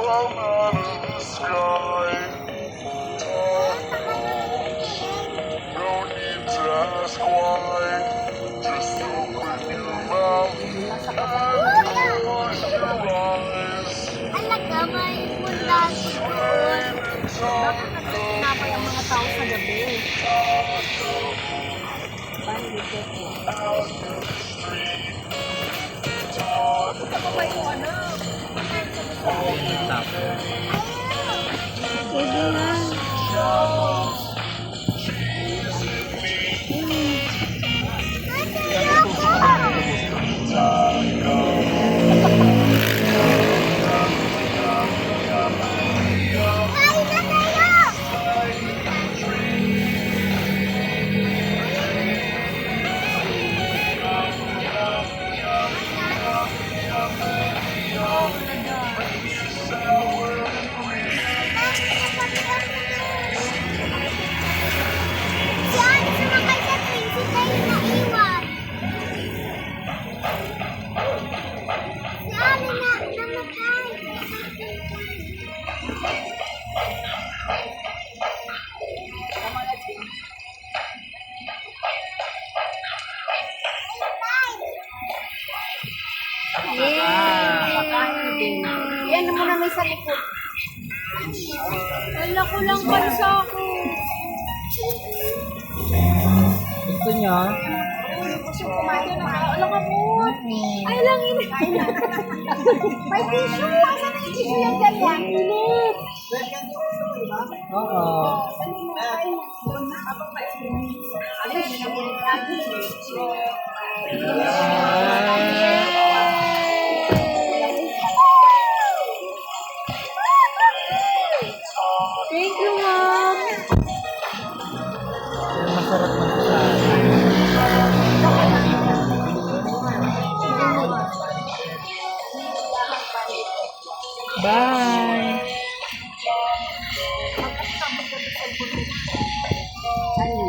From out of the sky, no need to ask why. Just open your mouth and close your eyes. Alaga, may mula doon. Bakit Napay ang mga tao sa gabi? Pwede na. Diyan, sumakay sa Twinsie tayo naiwan. Si Ali na namatay. Yan naman na may sa likod. Wala ko lang pansa ako. Gusto niya? Gusto kumain na. Alam ka po. Ay lang ini. May tissue. Asan ang tissue yung ganyan? Init. Oo. Ano